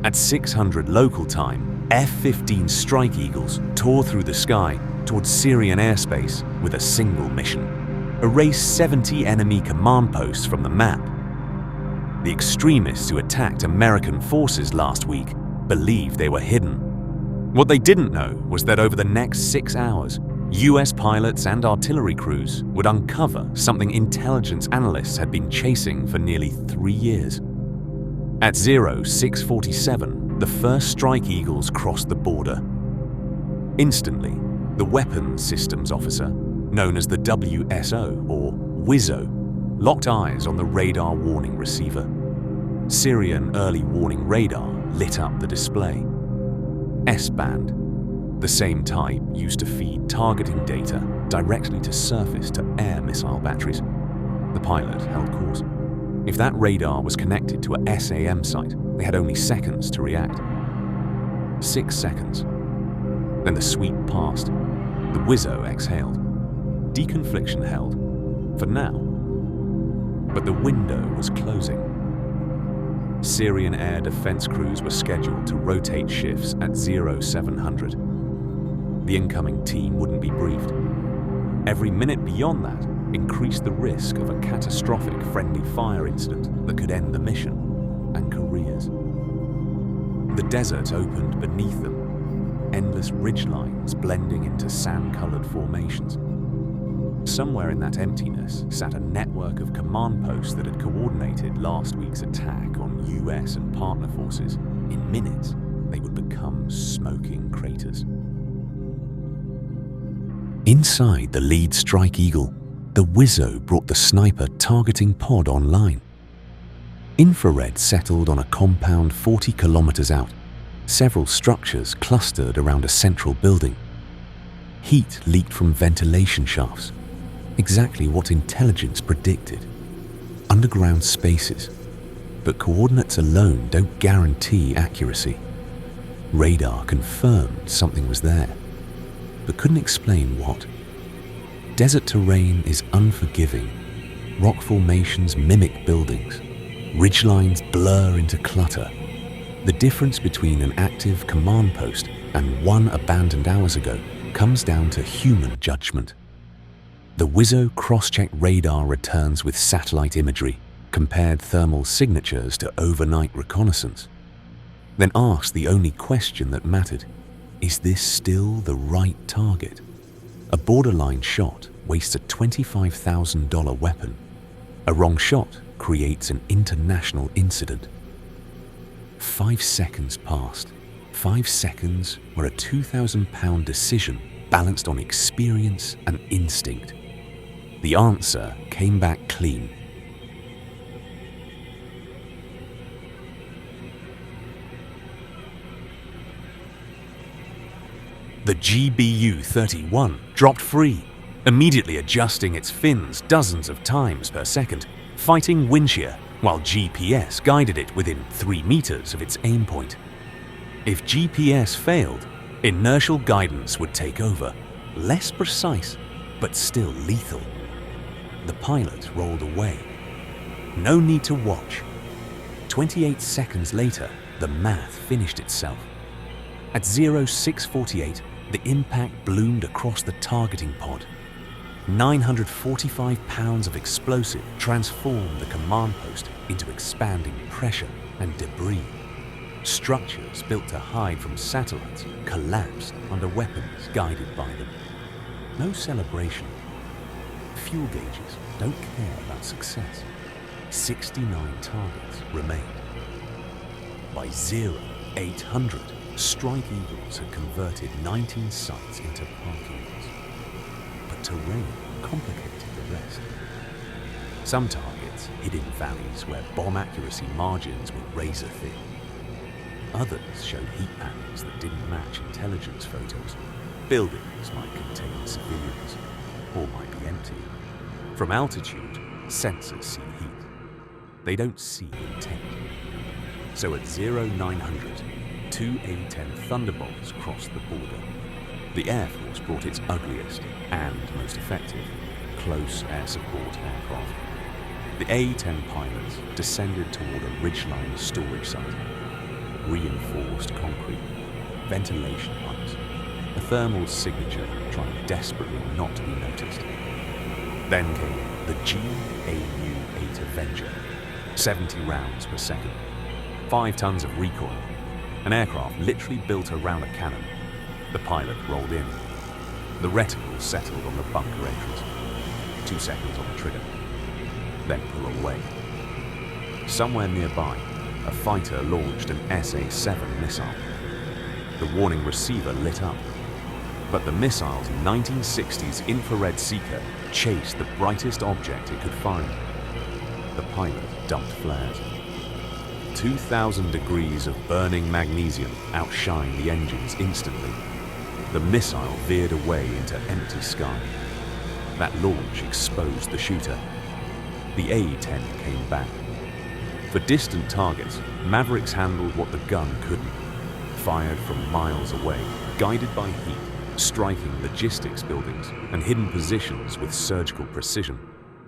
At 600 local time, F-15 Strike Eagles tore through the sky towards Syrian airspace with a single mission: erase 70 enemy command posts from the map. The extremists who attacked American forces last week believed they were hidden. What they didn't know was that over the next 6 hours, US pilots and artillery crews would uncover something intelligence analysts had been chasing for nearly 3 years. At 0647, the first Strike Eagles crossed the border. Instantly, the Weapons Systems Officer, known as the WSO or WISO, locked eyes on the radar warning receiver. Syrian early warning radar lit up the display. S-band, the same type used to feed targeting data directly to surface-to-air missile batteries. The pilot held course. If that radar was connected to a SAM site, they had only seconds to react. 6 seconds. Then the sweep passed. The WISO exhaled. Deconfliction held. For now. But the window was closing. Syrian air defense crews were scheduled to rotate shifts at 0700. The incoming team wouldn't be briefed. Every minute beyond that increased the risk of a catastrophic friendly fire incident that could end the mission and careers. The desert opened beneath them, endless ridgelines blending into sand-colored formations. Somewhere in that emptiness sat a network of command posts that had coordinated last week's attack on US and partner forces. In minutes, they would become smoking craters. Inside the lead Strike Eagle, the WISO brought the sniper targeting pod online. Infrared settled on a compound 40 kilometers out, several structures clustered around a central building. Heat leaked from ventilation shafts, exactly what intelligence predicted. Underground spaces, but coordinates alone don't guarantee accuracy. Radar confirmed something was there, but couldn't explain what. Desert terrain is unforgiving. Rock formations mimic buildings. Ridgelines blur into clutter. The difference between an active command post and one abandoned hours ago comes down to human judgment. The WISO cross-check radar returns with satellite imagery, compared thermal signatures to overnight reconnaissance. Then asked the only question that mattered: is this still the right target? A borderline shot wastes a $25,000 weapon. A wrong shot creates an international incident. 5 seconds passed. 5 seconds were a 2,000-pound decision balanced on experience and instinct. The answer came back clean. The GBU-31 dropped free, immediately adjusting its fins dozens of times per second, fighting wind shear while GPS guided it within 3 meters of its aim point. If GPS failed, inertial guidance would take over, less precise, but still lethal. The pilot rolled away. No need to watch. 28 seconds later, the math finished itself. At 0648, the impact bloomed across the targeting pod. 945 pounds of explosive transformed the command post into expanding pressure and debris. Structures built to hide from satellites collapsed under weapons guided by them. No celebration. Fuel gauges don't care about success. 69 targets remained. By 0800, Strike Eagles had converted 19 sites into parking lots. But terrain complicated the rest. Some targets hid in valleys where bomb accuracy margins were razor thin. Others showed heat patterns that didn't match intelligence photos. Buildings might contain civilians, or might be empty. From altitude, sensors see heat. They don't see intent. So at 0900, 2 A-10 Thunderbolts crossed the border. The Air Force brought its ugliest and most effective close air support aircraft. The A-10 pilots descended toward a ridgeline storage site. reinforced concrete, ventilation pipes, a thermal signature trying desperately not to be noticed. Then came the GAU-8 Avenger, 70 rounds per second, 5 tons of recoil, an aircraft literally built around a cannon. The pilot rolled in. The reticle settled on the bunker entrance. 2 seconds on the trigger, then pull away. Somewhere nearby, a fighter launched an SA-7 missile. The warning receiver lit up, but the missile's 1960s infrared seeker chased the brightest object it could find. The pilot dumped flares. 2,000 degrees of burning magnesium outshined the engines instantly. The missile veered away into empty sky. That launch exposed the shooter. The A-10 came back. For distant targets, Mavericks handled what the gun couldn't. Fired from miles away, guided by heat, striking logistics buildings and hidden positions with surgical precision.